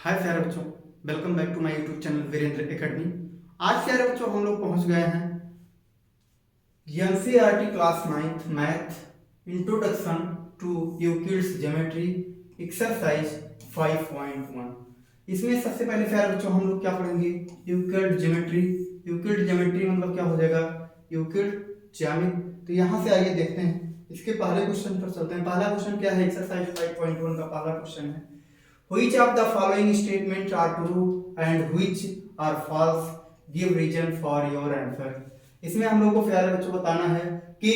हाय प्यारे बच्चों, welcome back to my YouTube channel Virendra academy. आज प्यारे बच्चों हम लोग पहुंच गए हैं NCERT class 9th math introduction to Euclid's geometry exercise 5.1। इसमें सबसे पहले प्यारे बच्चों हम लोग क्या पढ़ेंगे? Euclid geometry. यूक्लिड ज्योमेट्री मतलब क्या हो जाएगा? यूक्लिड ज्यामिति। तो यहाँ से आइए देखते हैं, इसके पहले क्वेश्चन पर चलते हैं। पहला क्वेश्चन क्या है? एक्सरसाइज 5.1 का पहला क्वेश्चन है, Which of the following statements are true and which are false? Give reason for your answer। इसमें हम लोग को प्यारे बच्चों बताना है कि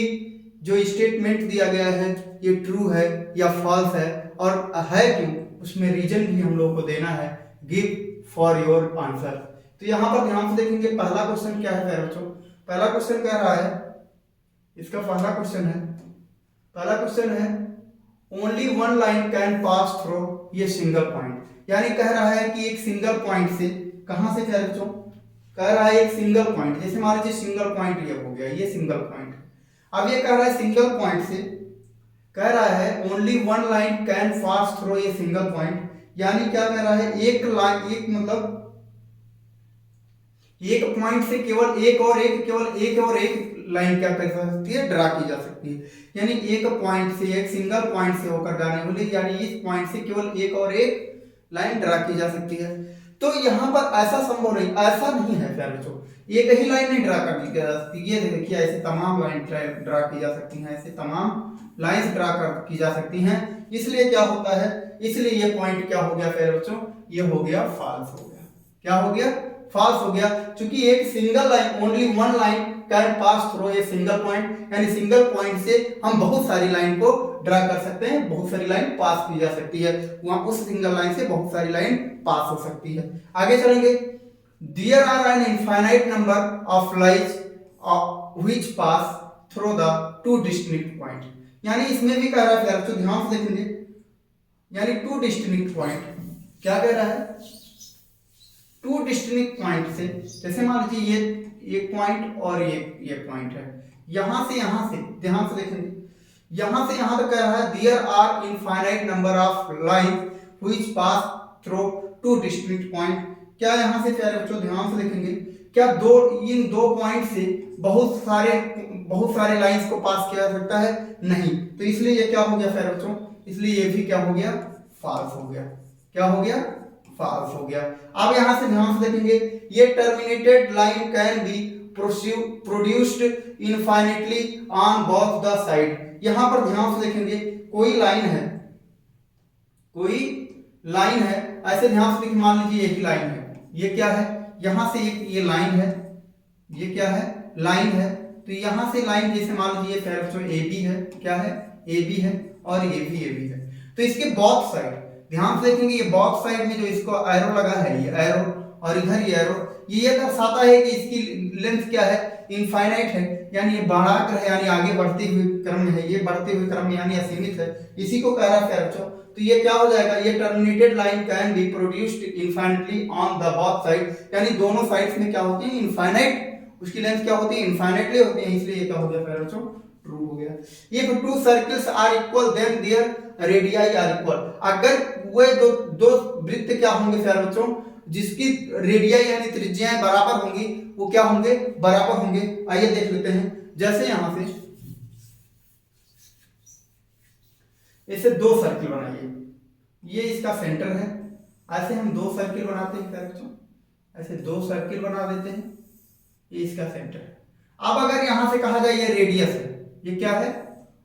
जो स्टेटमेंट दिया गया है ये ट्रू है या फॉल्स है और है क्यों, उसमें रीजन भी हम लोग को देना है। Give for your answer. तो यहाँ पर ध्यान से देखेंगे, पहला क्वेश्चन क्या है प्यारे बच्चों? पहला क्वेश्चन कह रहा है, इसका पहला क्वेश्चन है only one line can pass through ये सिंगल पॉइंट, यानी कह रहा है कि एक सिंगल पॉइंट से, कहां से कह बच्चों? कह रहा है एक सिंगल पॉइंट, जैसे मान लीजिए सिंगल पॉइंट ये हो गया, ये सिंगल पॉइंट। अब ये कह रहा है सिंगल पॉइंट से, कह रहा है only one line can pass through ये सिंगल पॉइंट, यानी क्या कह रहा है? एक लाइन, एक मतलब एक पॉइंट से केवल एक और एक लाइन क्या कर सकती है? ड्रा की जा सकती है। यानी एक पॉइंट से, एक सिंगल पॉइंट से होकर जाने वाली, यानी इस पॉइंट से केवल एक और एक लाइन ड्रा की जा सकती है। तो यहाँ पर ऐसा संभव नहीं, ऐसा नहीं है प्यारे बच्चों, एक ही लाइन नहीं ड्रा कर दी जा सकती। ये देखिए ऐसे तमाम लाइन ड्रा की जा सकती हैं, ऐसे तमाम लाइंस ड्रा की जा सकती हैं। इसलिए क्या होता है? इसलिए ये पॉइंट क्या हो गया प्यारे बच्चों? ये हो गया फॉल्स हो गया। क्या हो गया? फॉल्स हो गया, क्योंकि एक single line, only one line can pass through a single point, यानी सिंगल पॉइंट से हम बहुत सारी लाइन को ड्रा कर सकते हैं, बहुत सारी लाइन पास की जा सकती है, वहां उस सिंगल लाइन से बहुत सारी लाइन पास हो सकती है। आगे चलेंगे, there are an infinite number of lines which pass through the two distinct point, यानी इसमें भी कह रहा है, तो ध्यान से देखेंगे, यानी टू डिस्टिंक्ट पॉइंट क्या कह रहा है? टू डिस्टिंक्ट पॉइंट से, जैसे मान लीजिए ये एक पॉइंट और ये पॉइंट है, यहां से ध्यान से देखेंगे, यहां से यहां तक कह रहा है there are infinite number of line which pass through two distinct point. क्या यहां से प्यारे बच्चों ध्यान से देखेंगे, क्या इन दो पॉइंट से बहुत सारे लाइंस को पास किया जा सकता है? नहीं। तो इसलिए ये क्या हो गया प्यारे बच्चों? इसलिए ये भी क्या हो गया? फॉल्स हो गया। क्या हो गया? फॉल्स हो गया। अब यहां से ध्यान से देखेंगे, ये terminated line can be produced infinitely on both the side. यहां पर ध्यान से देखेंगे, कोई लाइन है, ऐसे ध्यान से देखिए, मान लीजिए यही लाइन है, ये क्या है? यहां से एक ये लाइन है, ये क्या है? लाइन है। तो यहां से लाइन, जैसे मान लीजिए ए बी है, क्या है? ए बी है, और ये भी ए बी है। तो इसके बोथ साइड ध्यान से देखेंगे, ये बॉक्स साइड में जो इसको एरो लगा है, ये एरो, और इधर ये एरो, ये दर्शाता है कि इसकी लेंथ क्या है? इनफाइनाइट है, यानी ये बढ़ाकर है, यानी आगे बढ़ते हुए क्रम में है, ये बढ़ते हुए क्रम में यानी असीमित है, इसी को कह रहा है बच्चों। तो ये क्या हो जाएगा? ये terminated line can be produced infinitely on the both side, यानी दोनों साइड्स में क्या होती है? इनफाइनाइट, उसकी लेंथ क्या होती है? इनफाइनाइटली होती है, इसलिए ये क्या हो गया बच्चों? ट्रू हो गया। If two circles are equal, then their radii are equal। अगर वे दो वृत्त क्या होंगे प्यारे बच्चों? जिसकी रेडियाई यानी त्रिज्याएं बराबर होंगी, वो क्या होंगे? बराबर होंगे। आइए देख लेते हैं, जैसे यहां से ऐसे दो सर्किल बनाइए, ये इसका सेंटर है, ऐसे हम दो सर्किल बनाते हैं प्यारे बच्चों, ऐसे दो सर्किल बना देते हैं, ये इसका सेंटर है। अब अगर यहां से कहा जाए ये रेडियस है, ये क्या है?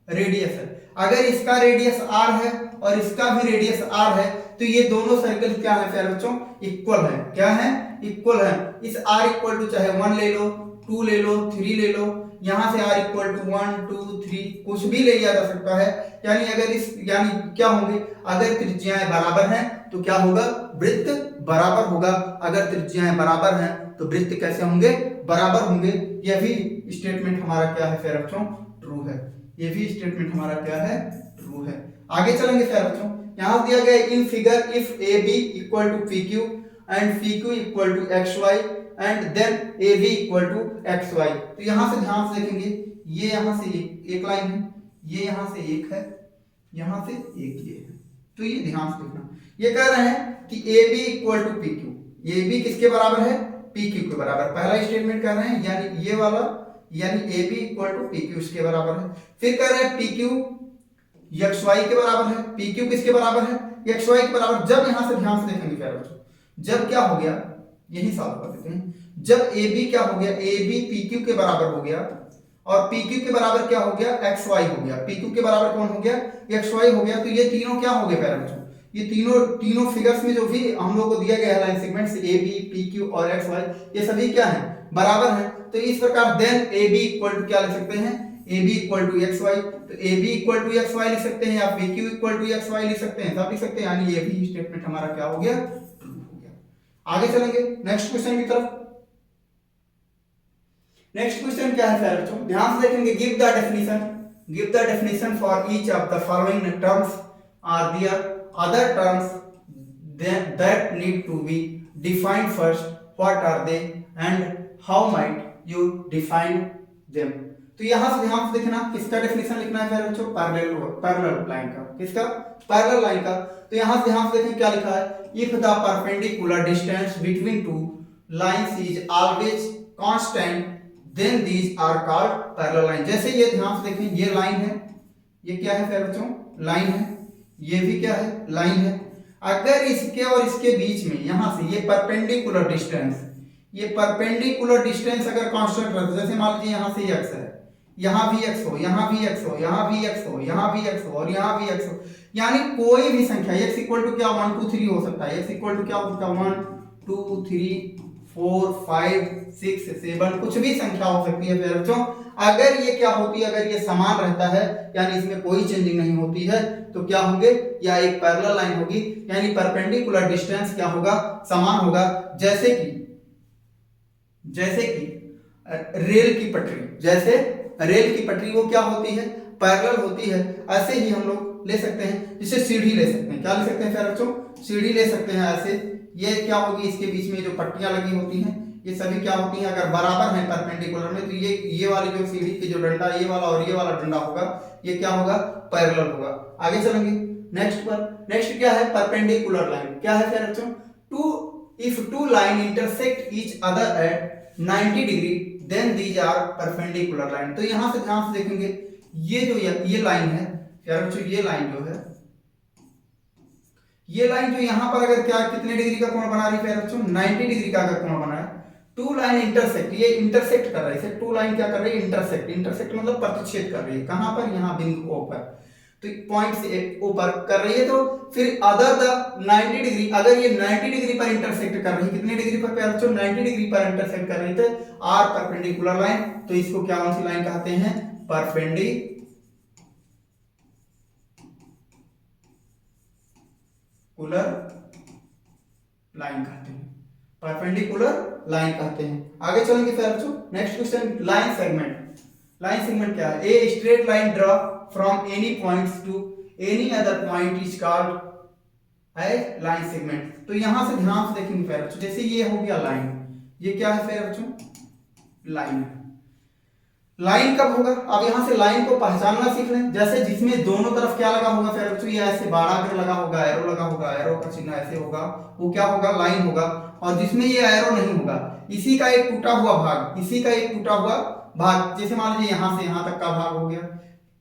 रेडियस है। अगर इसका रेडियस r है और इसका भी रेडियस r है, तो ये दोनों सर्कल क्या है प्यारे बच्चों? इक्वल है। क्या है? इक्वल है। इस r इक्वल टू चाहे 1 ले लो, 2 ले लो, 3 ले लो, यहां से r इक्वल टू 1 2 3 कुछ भी ले लिया जा सकता है। यानी क्या होंगे? अगर त्रिज्याएं बराबर हैं तो क्या होगा? वृत्त बराबर होगा। अगर त्रिज्याएं बराबर हैं तो वृत्त कैसे होंगे? बराबर होंगे। यह भी स्टेटमेंट हमारा क्या है प्यारे बच्चों? ट्रू है। ये भी स्टेटमेंट हमारा क्या है? ट्रू है। आगे चलेंगे प्यारे बच्चों, यहां दिया गया in figure if A B equal to P Q and P Q equal to x Y and then A B equal to x Y. तो यहां से ध्यान से देखेंगे, ये यहां से एक लाइन है, ये यहां से एक है, यहां से एक ये है, तो ये ध्यान से देखना, ये कह रहे हैं कि A B equal to P Q, A B किसके बराबर है, पी क्यू के बराबर, पहला स्टेटमेंट कह रहे हैं, यानी ये वाला, यानी A B equal to P Q इसके बराबर है। फिर कह रहे हैं पी क्यू एक्स वाई के बराबर है, पी क्यू किसके बराबर है, एक्स वाई के बराबर। जब यहां से ध्यान से देखेंगे प्यारे बच्चों, जब क्या हो गया, यही सॉल्व कर देते हैं, जब ए बी क्या हो गया, ए बी पी क्यू के बराबर हो गया, और पी क्यू के बराबर क्या हो गया, एक्स वाई हो गया, पी क्यू के बराबर कौन हो गया, एक्स वाई हो गया, तो ये तीनों क्या हो गए प्यारे बच्चों, ये तीनों फिगर्स में जो भी हम लोग को दिया गया है line segments a b p q और एक्स वाई, ये सभी क्या है, बराबर है। तो इस प्रकार then A B equal to क्या लिख सकते हैं, a B equal to x Y, तो a B equal to x y लिख सकते हैं, या p Q equal to x y लिख सकते हैं, सब लिख सकते हैं, यानी ये भी स्टेटमेंट हमारा क्या हो गया, ट्रू हो गया। आगे चलेंगे नेक्स्ट क्वेश्चन की तरफ। नेक्स्ट क्वेश्चन क्या है प्यारे बच्चों, ध्यान से देखेंगे, give the definition for each of the following terms, are there other terms that need to be defined first, what are they and how might you define them। तो यहां से ध्यान से देखना, किसका डेफिनेशन लिखना है प्यारे बच्चों, पैरेलल लाइन का, किसका, पैरेलल लाइन का। तो यहां से ध्यान से देखें क्या लिखा है, if the perpendicular distance between two lines is always constant then these are called parallel line. जैसे ये ध्यान से देखें, ये लाइन है, ये क्या है प्यारे बच्चों, लाइन है, ये भी क्या है, लाइन है। अगर इसके और इसके बीच में यहां से ये परपेंडिकुलर डिस्टेंस, ये परपेंडिकुलर डिस्टेंस अगर कांस्टेंट रहता, जैसे मान लीजिए यहां से x है, यहां भी x हो, यहां भी x हो, यहां भी x हो, यहां भी x हो और यहां भी x हो, यानी कोई भी संख्या x इक्वल टू क्या 1 2 3 हो सकता है, x इक्वल टू क्या हो सकता है 1 2 3 4 5 6 7 कुछ भी संख्या हो सकती है प्यारे बच्चों। अगर ये क्या होती है, अगर ये समान रहता है, यानी इसमें कोई चेंजिंग नहीं होती है, तो क्या होंगे, या एक पैरेलल लाइन होगी, यानी परपेंडिकुलर डिस्टेंस क्या होगा, समान होगा। जैसे कि रेल की पटरी, जैसे रेल की पटरी वो क्या होती है, पैरेलल होती है। ऐसे ही हम लोग ले सकते हैं, जैसे सीढ़ी ले सकते हैं, क्या ले सकते हैं प्यारे बच्चों, सीढ़ी ले सकते हैं। ऐसे ये क्या होगी, इसके बीच में जो पट्टियां लगी होती हैं, ये सभी क्या होती हैं, अगर बराबर हैं परपेंडिकुलर में, तो ये वाली जो सीढ़ी की जो डंडा, ये वाला और ये वाला डंडा होगा, ये क्या होगा, पैरेलल होगा। आगे चलेंगे नेक्स्ट पर, नेक्स्ट क्या है, परपेंडिकुलर लाइन। क्या है प्यारे बच्चों, if two line intersect each other at 90 degree then these are perpendicular line. तो यहां से ध्यान से देखेंगे, ये लाइन है प्यारे बच्चों, ये लाइन जो है, ये लाइन जो यहां पर अगर क्या कितने डिग्री का कोण बना रही है प्यारे बच्चों, 90 डिग्री का अगर कोण बना है, टू लाइन इंटरसेक्ट, ये इंटरसेक्ट कर रही है, टू लाइन क्या कर रही है, इंटरसेक्ट मतलब प्रतिच्छेद कर रही है, कहां पर, यहां बिंदु O पर, तो पॉइंट से O पर कर रही है। तो फिर अदर द 90 डिग्री, अगर ये 90 डिग्री पर इंटरसेक्ट कर रही है, कितने डिग्री पर प्यारे बच्चों, 90 डिग्री पर इंटरसेक्ट कर रही है, आर परपेंडिकुलर लाइन। तो इसको क्या कौन सी लाइन कहते हैं, परपेंडिकुलर लाइन कहते हैं, परपेंडिकुलर लाइन कहते हैं। आगे चलेंगे फिर बच्चों, next question, line segment. Line segment क्या है, a straight line draw from any points to any other point is called as line segment. तो यहां से ध्यान से देखेंगे फिर बच्चों, जैसे ये हो गया लाइन, ये क्या है फिर बच्चों, लाइन। लाइन कब होगा, अब यहां से लाइन को पहचानना सीख लें। जैसे जिसमें दोनों तरफ क्या लगा होगा फिर बच्चों, ये ऐसे बाड़ा कर लगा होगा, एरो लगा होगा, एरो का चिन्ह ऐसे होगा, वो क्या होगा, लाइन होगा। और जिसमें ये एरो नहीं होगा, इसी का एक टूटा हुआ भाग, इसी का एक टूटा हुआ भाग, जैसे मान लीजिए यहां से यहां तक का भाग हो गया,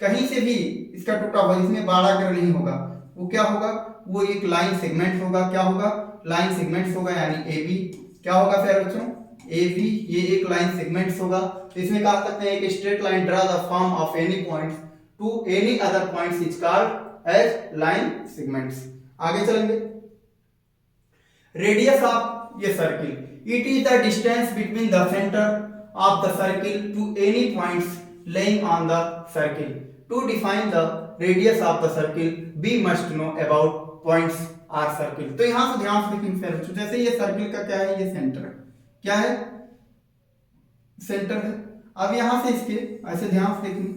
कहीं से भी इसका टूटा हुआ, जिसमें बाड़ा कर नहीं होगा, वो क्या होगा, वो एक लाइन सेगमेंट होगा। क्या होगा, लाइन सेगमेंट्स होगा, यानी ए बी क्या होगा फिर बच्चों, ए बी, ये एक लाइन सेगमेंट्स होगा। तो इसमें कह सकते हैं एक straight line draw the form of any points to any other points is called as line segments. आगे चलेंगे, रेडियस ऑफ ये circle, it is the distance between the centre of the circle to any points laying on the circle. To define the radius of the circle, we must know about points or circle. तो यहां से ध्यान से देखेंगे, जैसे ये circle का क्या है, ये सेंटर क्या है, सेंटर है। अब यहां से इसके ऐसे ध्यान से देखेंगे,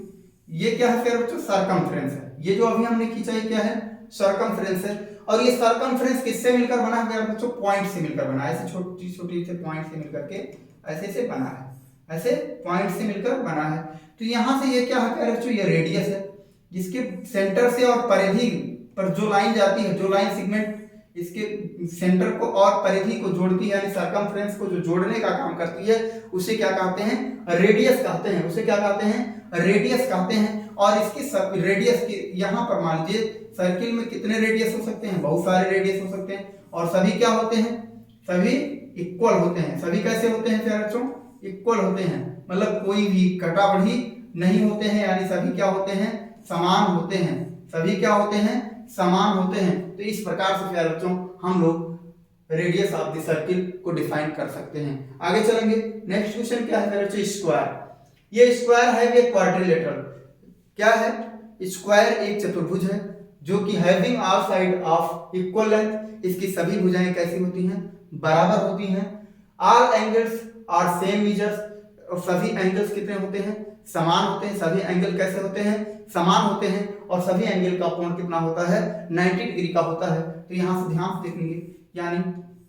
ये क्या है फिर बच्चों, सर्कमफ्रेंस है। ये जो अभी हमने खींचा है क्या है, सर्कमफ्रेंस है। और ये सर्कमफ्रेंस किससे मिलकर बना है बच्चों, पॉइंट से मिलकर बना है, ऐसे छोटी छोटी से पॉइंट से मिलकर के ऐसे बना है, ऐसे पॉइंट से मिलकर बना है। तो यहां से ये क्या है बच्चों, ये रेडियस है, जिसके सेंटर से और परिधि पर जो लाइन जाती है, जो लाइन सेगमेंट इसके सेंटर को और परिधि को जोड़ती है, यानी सर्कमफ्रेंस को जो जोड़ने का काम करती है, उसे क्या कहते हैं? रेडियस कहते हैं। उसे क्या कहते हैं? रेडियस कहते हैं। और इसकी रेडियस की यहाँ पर मान लीजिए सर्किल में कितने रेडियस हो सकते हैं? बहुत सारे रेडियस हो सकते हैं। और सभी क्या होते हैं? सभी इक्वल होते हैं। सभी कैसे होते हैं प्यारे बच्चों? इक्वल होते हैं, मतलब कोई भी कटा बढ़ी नहीं होते हैं, यानी सभी क्या होते हैं? समान होते हैं। सभी क्या होते हैं? समान होते हैं। तो इस प्रकार से प्यारे बच्चों हम लोग रेडियस ऑफ द सर्किल को डिफाइन कर सकते हैं। आगे चलेंगे। नेक्स्ट क्वेश्चन क्या है प्यारे बच्चों? स्क्वायर। ये स्क्वायर है, ये क्वाड्रिलेटरल। क्या है? स्क्वायर एक चतुर्भुज है जो कि having all side of equal length. इसकी सभी भुजाएं कैसी होती हैं? बराबर होती हैं। All angles are same measures. और सभी एंगल्स कितने होते हैं? समान होते हैं। सभी एंगल कैसे होते हैं? समान होते हैं। और सभी एंगल का कोण कितना होता है? 90 डिग्री का होता है। तो यहाँ से ध्यान से देखेंगे, यानी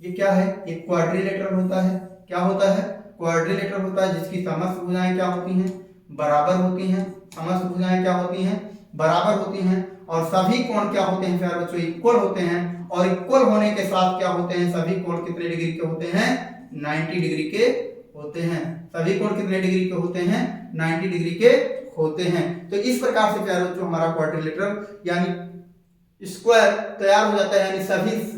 ये क्या है? ये क्वाड्रिलेटरल होता है। क्या होता है? क्वाड्रिलेटरल होता है, जिसकी समस्त भुजाएं क्या होती हैं? बराबर होती हैं। समस्त भुजाएं क्या होती हैं? बराबर होती हैं। और सभी कोण क्या होते हैं प्यारे बच्चों? इक्वल होते हैं। और इक्वल होने के साथ क्या होते हैं? सभी कोण कितने डिग्री के होते हैं? 90 डिग्री के होते हैं। सभी कोण कितने डिग्री के होते हैं? 90 डिग्री के होते हैं। तो इस प्रकार से प्यारे बच्चों हमारा क्वाड्रिलेटरल यानी स्क्वायर तैयार हो जाता है, यानी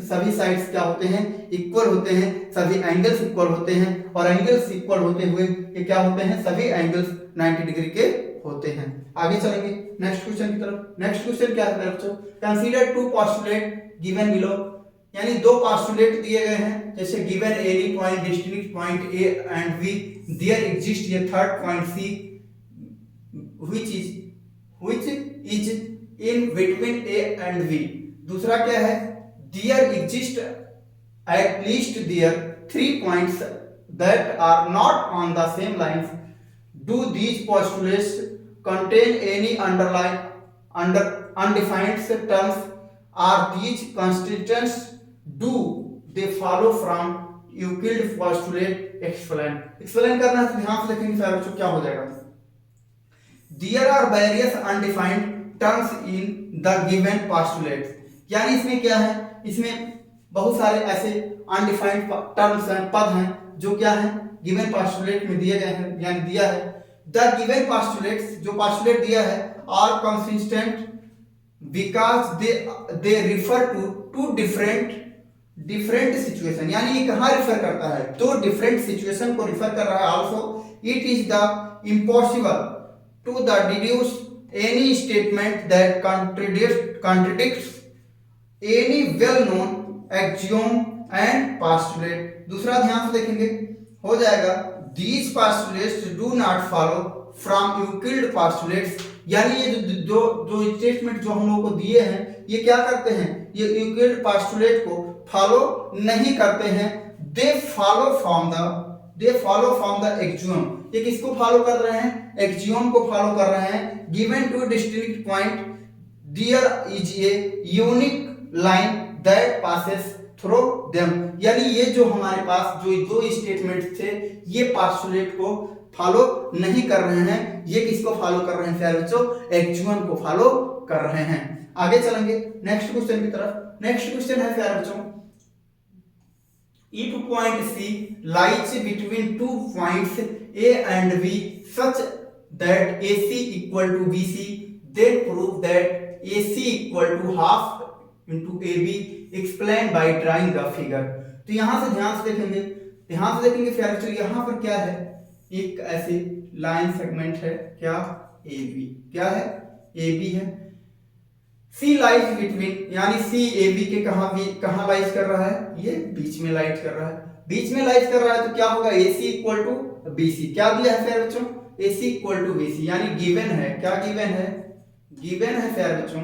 सभी साइड्स क्या होते हैं? इक्वल होते हैं। सभी एंगल्स इक्वल होते हैं। और एंगल्स इक्वल होते हुए ये क्या होते हैं? सभी एंगल्स 90 डिग्री के होते हैं। आगे चलेंगे नेक्स्ट क्वेश्चन की तरफ। नेक्स्ट क्वेश्चन क्या है बच्चों? Consider two postulate given below, यानी दो पोस्टुलेट दिए गए हैं, जैसे given any point distinct point a and b, there exist ये third point c which is in between A and B। दूसरा क्या है? There exist at least there 3 points that are not on the same lines। Do these postulates contain any undefined terms? Are these constituents? Do they follow from Euclid postulate? Explain करना है, ध्यान से देखेंगे सारे बच्चों क्या हो जाएगा। There are various undefined terms in the given postulates, यानी इसमें क्या है? इसमें बहुत सारे ऐसे undefined terms हैं, पद हैं, जो क्या है? given postulate में दिए गए हैं, यानी दिया है। The given postulates, जो postulate दिया है, are consistent because they refer to two different situation, यानी ये कहाँ रिफर करता है? दो different situation को रिफर कर रहा है। Also it is the impossible to the deduce any statement that contradicts any well-known axiom and postulate। दूसरा ध्यान से देखेंगे हो जाएगा these postulates do not follow from Euclid postulates, यानी ये जो स्टेटमेंट जो हम लोगों को दिए हैं ये क्या करते हैं? ये यूक्लिड पोस्टुलेट को फॉलो नहीं करते हैं। They follow from the axiom. ये किसको फॉलो कर रहे हैं? एक्सियम को फॉलो कर रहे हैं। Given two distinct point there is a unique line that passes through them, यानी ये जो हमारे पास जो दो स्टेटमेंट थे ये पोस्टुलेट को फॉलो नहीं कर रहे हैं। ये किसको फॉलो कर रहे हैं प्यारे बच्चों? एक्सियम को फॉलो कर रहे हैं। आगे चलेंगे नेक्स्ट क्वेश्चन की तरफ। नेक्स्ट क्वेश्चन है प्यारे बच्चों, if point C lies between 2 points A and B such that AC equal to BC, then prove that AC equal to half into AB, explain by drawing the figure। तो यहां से ध्यान से देखेंगे प्यारे बच्चों, यहां पर क्या है? एक ऐसी लाइन सेगमेंट है, क्या? AB। क्या है? AB है। C लाइज बिटवीन, यानी C AB के कहां लाइज कर रहा है? ये बीच में लाइज कर रहा है। बीच में लाइज कर रहा है तो क्या होगा? AC equal to BC। क्या दिया है प्यारे बच्चों? AC इक्वल टू BC, यानी गिवन है। क्या गिवन है? गिवन है प्यारे बच्चों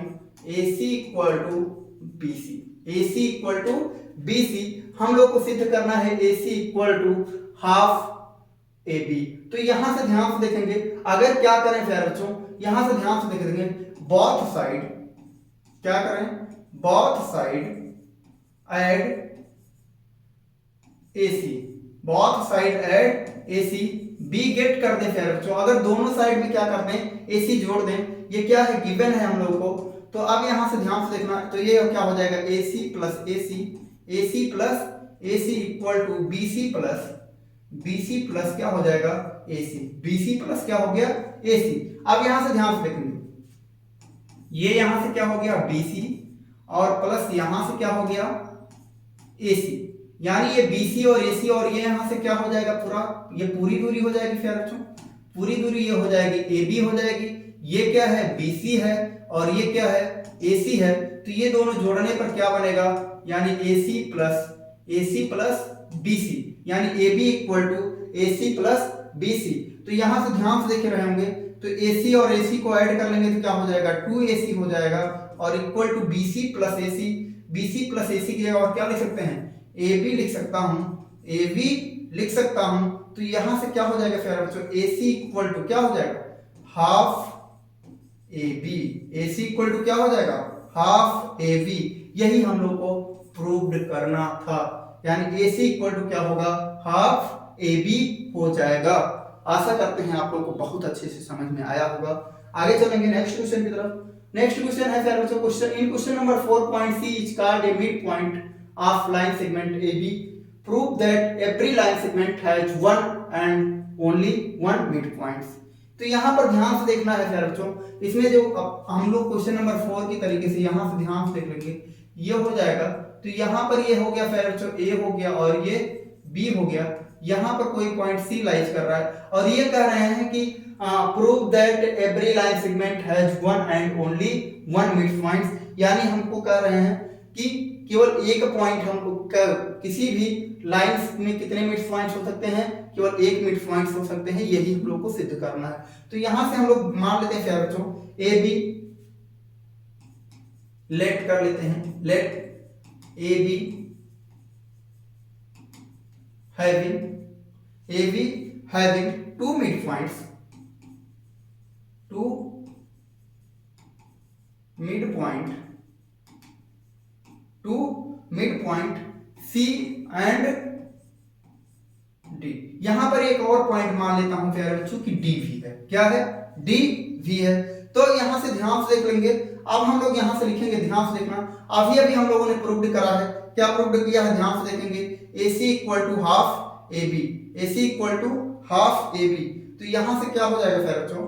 AC equal to BC। AC equal to BC हम लोग को सिद्ध करना है AC equal to half AB। तो यहां से ध्यान से देखेंगे, अगर क्या करें प्यारे बच्चों, यहां से ध्यान से देखेंगे बोथ साइड, क्या करें? Both side add AC, both side add AC, B get कर दें प्यारे बच्चों। अगर दोनों साइड में क्या कर दें? AC जोड़ दें, ये क्या है? गिवन है हम लोग को। तो अब यहाँ से ध्यान से देखना, तो ये क्या हो जाएगा AC plus AC, AC plus AC equal to BC plus BC plus क्या हो जाएगा AC, BC प्लस क्या हो गया AC। अब यहाँ से ध्यान से देखेंगे, ये यहाँ से क्या हो गया BC और प्लस यहाँ से क्या हो गया AC, यानी ये BC और AC और ये यहाँ से क्या हो जाएगा पूरा, ये पूरी दूरी हो जाएगी फिर बच्चों, पूरी दूरी ये हो जाएगी AB हो जाएगी, ये क्या है BC है और ये क्या है AC है, तो ये दोनों जोड़ने पर क्या बनेगा, यानी AC प्लस BC, यानी AB equal to AC plus BC। तो यहाँ से ध्यान से देखे रहे होंगे, तो AC और AC को ऐड कर लेंगे तो क्या हो जाएगा 2AC हो जाएगा और equal to BC plus AC, BC plus AC की जगह और क्या लिख सकते हैं AB लिख सकता हूं, AB लिख सकता हूं। तो यहां से क्या हो जाएगा फिर बच्चों AC इक्वल टू क्या हो जाएगा half AB, AC equal to क्या हो जाएगा हाफ AB। यही हम लोग को प्रूव्ड करना था, यानी AC इक्वल टू क्या होगा हाफ AB हो जाएगा। आशा करते हैं आप लोग को बहुत अच्छे से समझ में आया होगा। आगे चलेंगे नेक्स्ट क्वेश्चन की तरफ। नेक्स्ट क्वेश्चन है सर बच्चों question in question number 4 point C is called a mid point of line segment AB, prove that every line segment has one and only one mid points. तो यहाँ पर ध्यान से देखना है सर बच्चों, इसमें जो हम लोग क्वेश्चन नंबर 4 की तरीके से यहाँ से ध्यान से देख लेंगे, ये हो जाएगा, तो यहाँ पर ये हो गया फिर बच्चों A हो गया और ये B हो गया, यहाँ पर कोई पॉइंट C लाइज कर रहा है और ये कह रहे हैं कि prove that every line segment has one and only one mid points, यानी हमको कह रहे हैं कि केवल एक पॉइंट हमको किसी भी लाइंस में कितने मिड पॉइंट्स हो सकते हैं, केवल एक मिड पॉइंट्स हो सकते हैं, यही हम लोग को सिद्ध करना है। तो यहां से हम लोग मान लेते हैं क्या बच्चों AB लेट कर लेते हैं, late AB having two midpoints, two midpoint C and D। यहां पर एक और पॉइंट मान लेता हूं प्यारे बच्चों कि D भी है, क्या है D भी है। तो यहां से ध्यान से देख लेंगे, अब हम लोग यहां से लिखेंगे, ध्यान से देखना, अभी हम लोगों ने प्रूव्ड करा है, क्या प्रूव्ड किया है ध्यान से देखेंगे, AC equal to half AB, AC equal to half AB। तो यहां से क्या हो जाएगा फिर बच्चों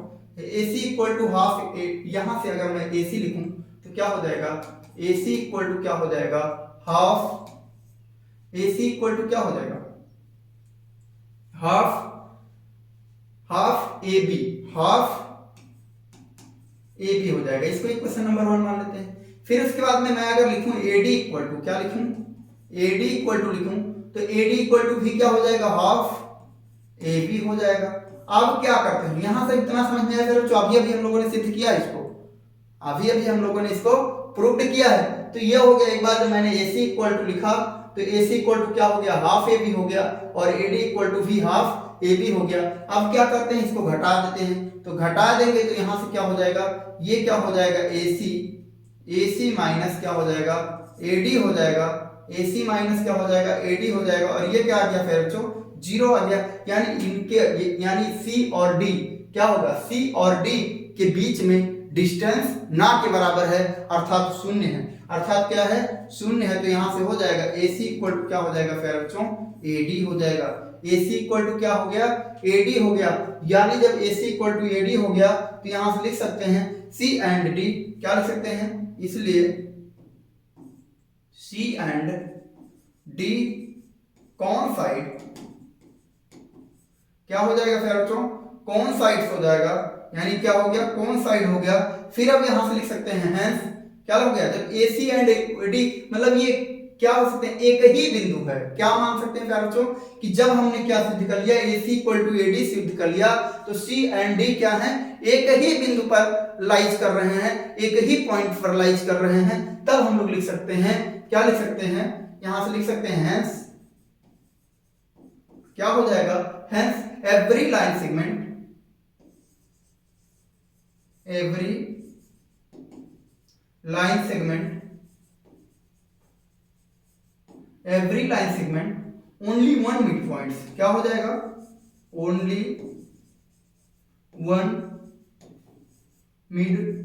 AC इक्वल टू हाफ, यहां से अगर मैं AC लिखूं तो क्या हो जाएगा AC इक्वल टू क्या हो जाएगा हाफ, AC इक्वल टू क्या हो जाएगा हाफ AB, हाफ AB हो जाएगा। इसको इक्वेशन नंबर 1 मान लेते हैं। फिर उसके बाद में मैं अगर लिखूं AD इक्वल टू क्या लिखूं, AD इक्वल टू लिखूं तो AD इक्वल टू भी क्या हो जाएगा हाफ AB हो जाएगा। अब क्या करते हैं, यहां से इतना समझ में आया तो अभी हम लोगों ने सिद्ध किया इसको, अभी हम लोगों ने इसको प्रूव्ड किया है। तो ये हो गया, एक बार जब मैंने AC इक्वल टू लिखा तो AC इक्वल टू क्या हो गया हाफ AB हो गया और AD इक्वल टू भी हाफ AB हो गया। अब क्या करते हैं, इसको घटा देते हैं, तो घटा देंगे तो यहां से क्या हो जाएगा, ये क्या हो जाएगा AC माइनस क्या हो जाएगा AD हो जाएगा, AC माइनस क्या हो जाएगा AD हो जाएगा और ये क्या आ गया फिर बच्चों 0 आ गया। यानी इनके यानी C और D क्या होगा, C और D के बीच में डिस्टेंस ना के बराबर है, अर्थात शून्य है, अर्थात क्या है शून्य है। तो यहां से हो जाएगा AC इक्वल टू क्या हो जाएगा फिर बच्चों AD हो जाएगा, AC इक्वल टू क्या हो गया AD हो गया। यानी जब AC इक्वल टू AD हो गया तो यहां से लिख सकते हैं C एंड D, क्या लिख सकते हैं, इसलिए C एंड D कौन साइड क्या हो जाएगा फिर बच्चों कौन साइड्स हो जाएगा, यानी क्या हो गया कौन साइड हो गया। फिर अब यहां से लिख सकते हैं हेंस क्या हो गया, जब AC एंड AD मतलब ये क्या हो सकते हैं एक ही बिंदु है, क्या मान सकते हैं प्यारे बच्चों कि जब हमने क्या सिद्ध कर लिया AC इक्वल टू AD सिद्ध कर लिया तो C एंड D क्या है एक ही बिंदु पर लाइज कर रहे हैं, एक ही पॉइंट पर लाइज कर रहे हैं, तब हम लोग लिख सकते हैं, क्या लिख सकते हैं, यहां से लिख सकते हैं हेंस क्या हो जाएगा, hence every line segment, every line segment only one mid points क्या हो जाएगा, ओनली वन मिड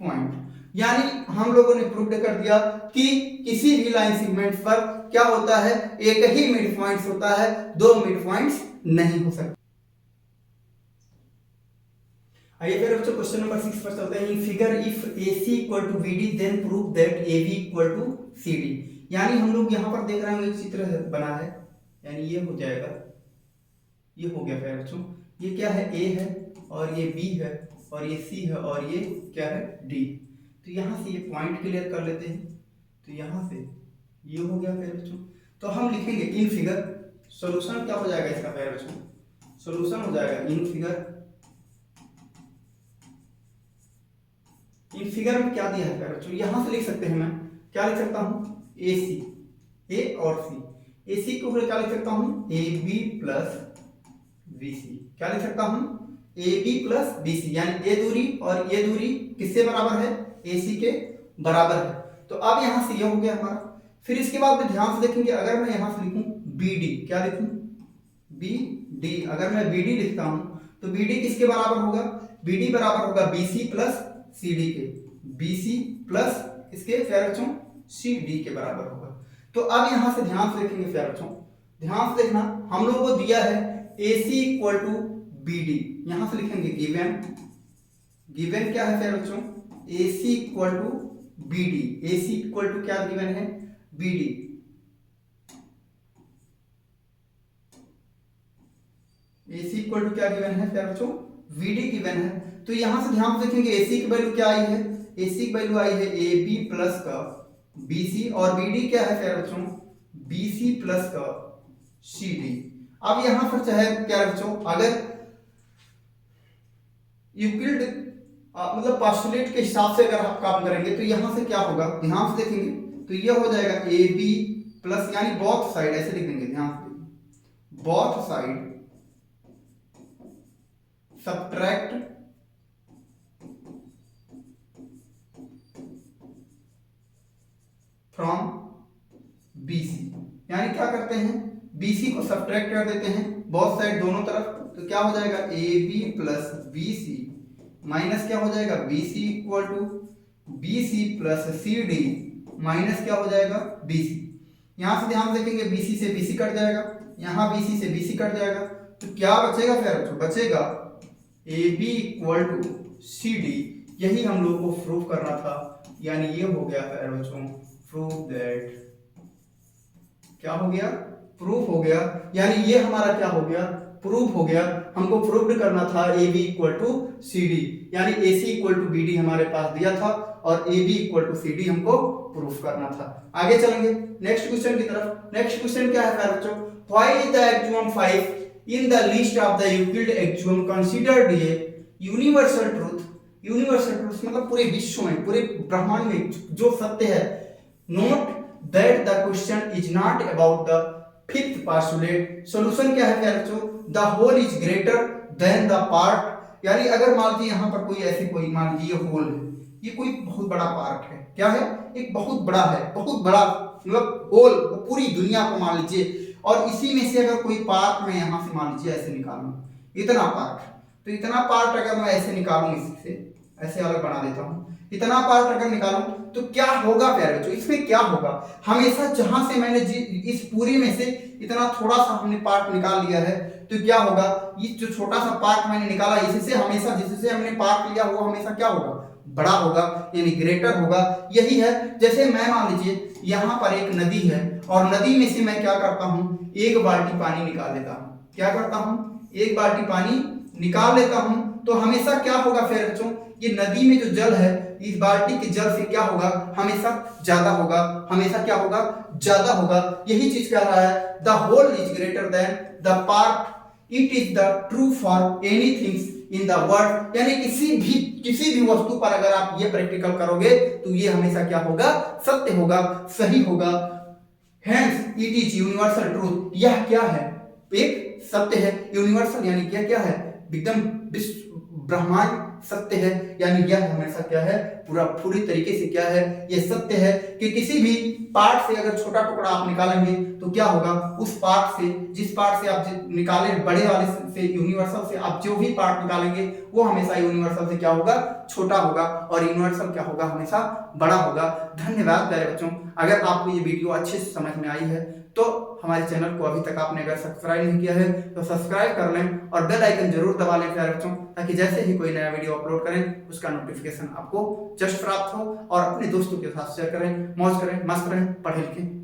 पॉइंट। यानी हम लोगों ने प्रूव कर दिया कि किसी भी लाइन सेगमेंट पर क्या होता है, एक ही मिड पॉइंट्स होता है, दो मिड पॉइंट्स नहीं हो सकते। आइए फिर बच्चों क्वेश्चन नंबर 6 पर चलते हैं। In figure if AC equal to BD then prove that AB equal to CD। यानी हम लोग यहाँ पर देख रहे हैं एक चित्र बना है, यानी ये हो जाएगा, ये हो गया फिर बच्चों, ये क्या है, A है और ये B है और ये C है और ये क्या है, D। तो यहाँ से ये पॉइंट क्लियर कर लेते हैं, तो यहाँ से ये हो गया फिर बच्चों। तो हम लिखेंगे इन फिगर, सॉल्यूशन क्या हो जाएगा इसका फिर बच्चों, सॉल्यूशन हो जाएगा इन फिगर में क्या दिया है फिर बच्चों, यहां से लिख सकते हैं, मैं क्या लिख सकता हूं, AC, A और C, AC के ऊपर क्या लिख सकता हूं, AB प्लस BC, क्या लिख सकता हूं, AB प्लस BC, यानी A दूरी और ये दूरी किससे बराबर है, AC के बराबर है। तो अब यहां से ये हो गया हमारा। फिर इसके बाद में ध्यान से देखेंगे, अगर मैं यहां से लिखूं BD, क्या लिखूं, BD, अगर मैं BD लिखता हूं तो BD किसके बराबर होगा, BD बराबर होगा BC प्लस CD के, BC प्लस इसके फिर बच्चों CD के बराबर होगा। तो अब यहां से ध्यान से देखेंगे फिर बच्चों, ध्यान से देखना, हम लोगों को दिया है AC इक्वल टू BD, यहां से लिखेंगे गिवन क्या है फिर बच्चों, AC equal to BD, AC equal to क्या गिवन है, BD, AC इक्वल टू क्या गिवन है फिर बच्चों, VD गिवन है। तो यहां से ध्यान से देखेंगे AC की वैल्यू क्या आई है, AC की वैल्यू आई है AB प्लस का BC और BD क्या है फिर बच्चों, BC प्लस का CD। अब यहां पर चाहे क्या बच्चों, अगर यूक्लिड मतलब पोस्टुलेट के हिसाब से अगर आप काम करेंगे तो यहां से क्या होगा, ध्यान से देखेंगे तो ये हो जाएगा AB प्लस, यानी बोथ साइड ऐसे लिख देंगे, ध्यान से both side subtract from BC, यानी क्या करते हैं, BC को सब्ट्रैक्ट कर देते हैं बोथ साइड दोनों तरफ। तो क्या हो जाएगा AB प्लस BC माइनस क्या हो जाएगा BC equal to BC plus CD minus क्या हो जाएगा BC। यहां से ध्यान देखेंगे BC से BC कट जाएगा, यहां BC से BC कट जाएगा, तो क्या बचेगा फिर बचेगा AB इक्वल टू CD। यही हम लोग को प्रूव करना था, यानी ये हो गया फिर बच्चों प्रूव दैट, क्या हो गया, प्रूफ हो गया, यानी ये हमारा क्या हो गया, प्रूफ हो गया। हमको प्रूव करना था AB इक्वल टू CD, यानी AC इक्वल टू BD हमारे पास दिया था और AB इक्वल टू CD हमको प्रूफ करना था। आगे चलेंगे नेक्स्ट क्वेश्चन की तरफ। नेक्स्ट क्वेश्चन क्या है बच्चों, why is the axiom 5 in the list of the Euclid axiom considered a universal truth. Universal truth मतलब पूरे विश्व में, पूरे ब्रह्मांड में जो सत्य है। Note that the question is not about the fifth postulate. Solution क्या है बच्चों, the whole is greater than the part, यानी अगर मान लीजिए यहाँ पर कोई ऐसे कोई मान लीजिए होल है, ये कोई बहुत बड़ा पार्ट है, क्या है, एक बहुत बड़ा है, बहुत बड़ा मतलब होल पूरी दुनिया को मान लीजिए, और इसी में से अगर कोई पार्ट मैं यहाँ से मान लीजिए ऐसे निकालूं, इतना पार्ट, तो इतना पार्ट अगर मैं ऐसे निकालूं, इससे ऐसे अलग बना देता हूं, इतना पार्ट अगर निकालूं तो क्या होगा प्यारे बच्चों, इसमें क्या होगा, हमेशा जहां से मैंने इस पूरी में से इतना थोड़ा सा हमने पार्ट निकाल लिया है, तो क्या होगा, ये जो छोटा सा पार्ट मैंने निकाला, इससे हमेशा जिससे हमने पार्ट लिया वो हमेशा क्या होगा, बड़ा होगा, यानी ग्रेटर होगा। यही है, जैसे मैं मान लीजिए यहाँ पर एक नदी है और नदी में से मैं क्या करता हूँ, एक बाल्टी पानी निकाल लेता हूँ, क्या करता हूँ, एक बाल्टी पानी निकाल लेता हूँ, तो हमेशा क्या होगा फिर बच्चों, ये नदी में जो जल है इस बाल्टी के जल से क्या होगा, हमेशा ज्यादा होगा, हमेशा क्या होगा, ज्यादा होगा। यही चीज कह रहा है, the whole is greater than the part, it is the true for anything in the world, यानी किसी भी वस्तु पर अगर आप ये प्रैक्टिकल करोगे तो ये हमेशा क्या होगा, सत्य होगा, सही होगा। Hence it is universal truth, यह क्या है, एक सत्य है, यूनिवर्सल यानी क्या क्या है, एकदम ब्रह्मांड सत्य है, यानी यह हमेशा क्या है, पूरी तरीके से क्या है, ये सत्य है कि किसी भी पार्ट से अगर छोटा टुकड़ा आप निकालेंगे तो क्या होगा, उस पार्ट से, जिस पार्ट से आप निकाले बड़े वाले से यूनिवर्सल से आप जो भी पार्ट निकालेंगे वो हमेशा यूनिवर्सल से क्या होगा, छोटा होगा, और यूनिवर्सल क्या होगा, हमेशा बड़ा होगा। धन्यवाद प्यारे बच्चों। अगर आपको ये वीडियो अच्छे से समझ में आई है तो हमारे चैनल को अभी तक आपने अगर सब्सक्राइब नहीं किया है तो सब्सक्राइब कर लें और बेल आइकन जरूर दबा लें प्यारे बच्चों, ताकि जैसे ही कोई नया वीडियो अपलोड करें उसका नोटिफिकेशन आपको जस्ट प्राप्त हो, और अपने दोस्तों के साथ शेयर करें। मौज करें, मस्त रहें, पढ़े लिखें।